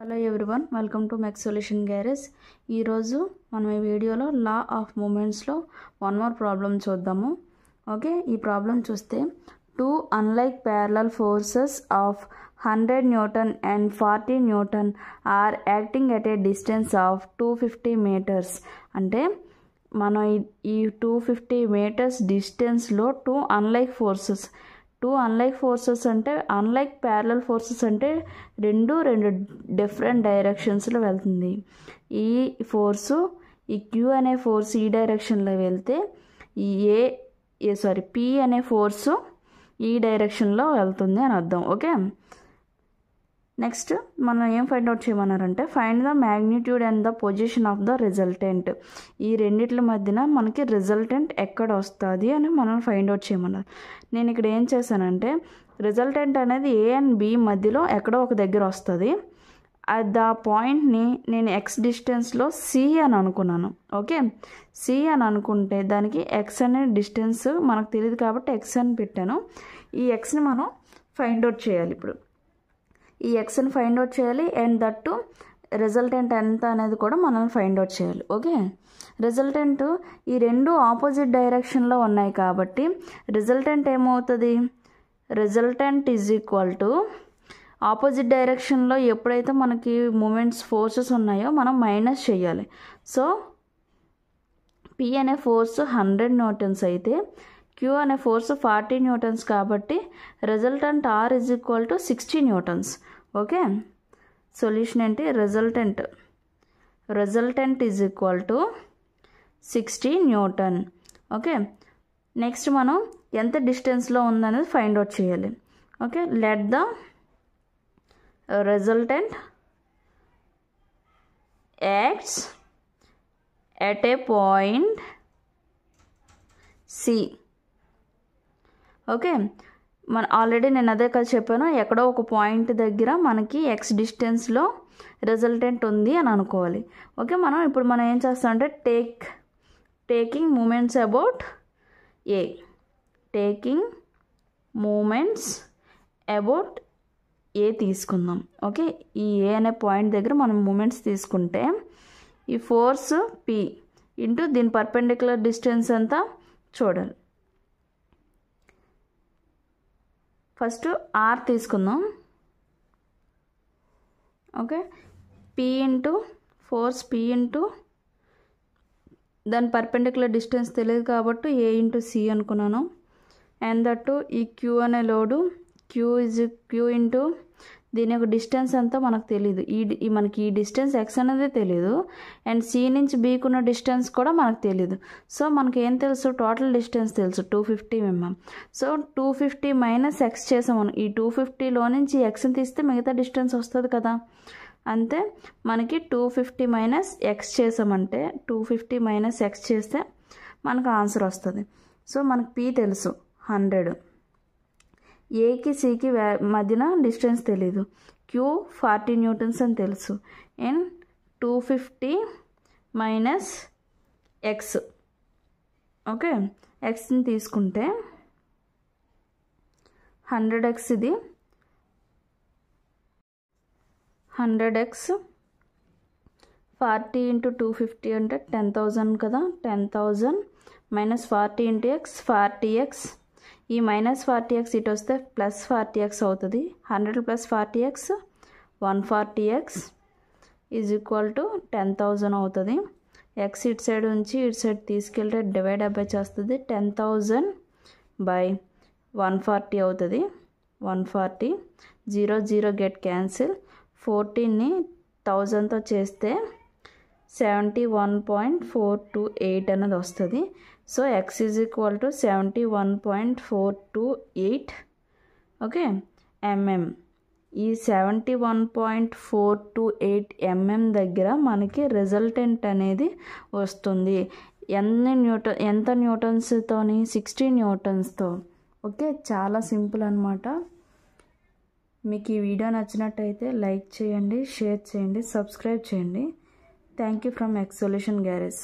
Hello everyone, welcome to Max solution garage. ఈరోజు మనం ఈ వీడియోలో లా ఆఫ్ మూమెంట్స్లో వన్ మోర్ ప్రాబ్లం చూద్దాము. ఓకే, ఈ ప్రాబ్లం చూస్తే 2 unlike parallel forces of 100 Newton and 40 Newton are acting at a distance of 250 meters. అంటే మనం ఈ 250 meters డిస్టెన్స్లో 2 unlike forces అంటే అన్లైక్ ప్యారలల్ ఫోర్సెస్ అంటే రెండు డిఫరెంట్ డైరెక్షన్స్లో వెళ్తుంది. ఈ ఫోర్సు ఈ క్యూ అనే ఫోర్స్ ఈ డైరెక్షన్లో వెళ్తే ఈ పి అనే ఫోర్సు ఈ డైరెక్షన్లో వెళ్తుంది అని అర్థం. ఓకే, నెక్స్ట్ మనం ఏం ఫైండ్ అవుట్ చేయమన్నారంటే find the magnitude and the position of the resultant. ఈ రెండిట్ల మధ్యన మనకి రిజల్టెంట్ ఎక్కడ వస్తుంది అని మనం ఫైండ్ అవుట్ చేయమన్నారు. నేను ఇక్కడ ఏం చేశానంటే రిజల్టెంట్ అనేది ఏ అండ్ బి మధ్యలో ఎక్కడో ఒక దగ్గర వస్తుంది. ద పాయింట్ని నేను ఎక్స్ డిస్టెన్స్లో సి అని అనుకున్నాను. ఓకే, సి అని అనుకుంటే దానికి ఎక్స్ అనే డిస్టెన్స్ మనకు తెలియదు కాబట్టి ఎక్స్ అని పెట్టాను. ఈ ఎక్స్ని మనం ఫైండ్ అవుట్ చేయాలి. ఇప్పుడు ఈ ఎక్స్ని ఫైండ్ అవుట్ చేయాలి అండ్ దట్టు రిజల్టెంట్ ఎంత అనేది కూడా మనం ఫైండ్ అవుట్ చేయాలి. ఓకే, రిజల్టెంట్ ఈ రెండు ఆపోజిట్ డైరెక్షన్లో ఉన్నాయి కాబట్టి రిజల్టెంట్ ఏమవుతుంది, resultant is equal to opposite డైరెక్షన్లో ఎప్పుడైతే మనకి మూమెంట్స్ ఫోర్సెస్ ఉన్నాయో మనం మైనస్ చేయాలి. సో పి అనే ఫోర్స్ 100 న్యూటన్స్ అయితే క్యూ అనే ఫోర్స్ 40 న్యూటన్స్ కాబట్టి resultant R is equal to 60 newtons. Okay, solution ఏంటి, resultant is equal to 60 Newton. Okay, next మనం ఎంత డిస్టెన్స్లో ఉందనేది ఫైండ్ అవుట్ చేయాలి. Okay, let the resultant acts at a point C. Okay, మన ఆల్రెడీ నేను అదే కదా చెప్పాను, ఎక్కడో ఒక పాయింట్ దగ్గర మనకి ఎక్స్ డిస్టెన్స్లో రిజల్టెంట్ ఉంది అని అనుకోవాలి. ఓకే, ఇప్పుడు మనం ఏం చేస్తామంటే taking moments about A, taking moments about A తీసుకుందాం. ఓకే, ఈ ఏ అనే పాయింట్ దగ్గర మనం మూమెంట్స్ తీసుకుంటే ఈ ఫోర్స్ పి ఇంటూ దీని పర్పెండిక్యులర్ డిస్టెన్స్ అంతా చూడాలి. ఫస్ట్ ఆర్ తీసుకుందాం. Okay, P into force P into దాని పర్పెండిక్యులర్ డిస్టెన్స్ తెలియదు కాబట్టి ఏ ఇంటూ సి అనుకున్నాను. అండ్ దట్టు ఈ క్యూ అనే లోడు క్యూ ఇంటూ దీని యొక్క డిస్టెన్స్ అంతా మనకు తెలీదు. మనకి ఈ డిస్టెన్స్ ఎక్స్ అనేది తెలీదు అండ్ సి నుంచి బీకి ఉన్న డిస్టెన్స్ కూడా మనకు తెలీదు. సో మనకి ఏం తెలుసు, టోటల్ డిస్టెన్స్ తెలుసు 250 mm. సో 250 మైనస్ ఎక్స్ చేసాము. ఈ 250లో నుంచి ఎక్స్ని తీస్తే మిగతా డిస్టెన్స్ వస్తుంది కదా, అంతే. మనకి 250 మైనస్ ఎక్స్ చేసామంటే 250 మైనస్ ఎక్స్ చేస్తే మనకు ఆన్సర్ వస్తుంది. సో మనకు పి తెలుసు 100, ఏకి సికి మధ్యన డిస్టెన్స్ తెలీదు, క్యూ 40 న్యూటన్స్ అని తెలుసు అండ్ 250 మైనస్ ఎక్స్. ఓకే, ఎక్స్ని తీసుకుంటే 100x, ఇది 100x 40 ఇంటూ 250 అంటే 10,000 కదా, 10,000 మైనస్ 40 ఇంటూ ఎక్స్ 40x. ఈ మైనస్ 40x ఇటు వస్తే ప్లస్ 40x అవుతుంది. 100 plus 40x 140x is equal to 10,000 అవుతుంది. ఎక్స్ ఇటు సైడ్ ఉంచి ఇటు సైడ్ తీసుకెళ్తే డివైడ్ అబై చేస్తుంది. 10,000 బై 140 అవుతుంది. 140 0 గెట్ క్యాన్సిల్. 14ని 1000తో చేస్తే 71.428 అనేది వస్తుంది. So X is equal to 71.428. Okay, MM. ఈ 71.428 ఎంఎం దగ్గర మనకి రిజల్టెంట్ అనేది వస్తుంది. ఎంత న్యూటన్స్తోని, 60 న్యూటన్స్తో. ఓకే, చాలా సింపుల్ అనమాట. మీకు ఈ వీడియో నచ్చినట్టయితే లైక్ చేయండి, షేర్ చేయండి, సబ్స్క్రైబ్ చేయండి. Thank you from max solution garage.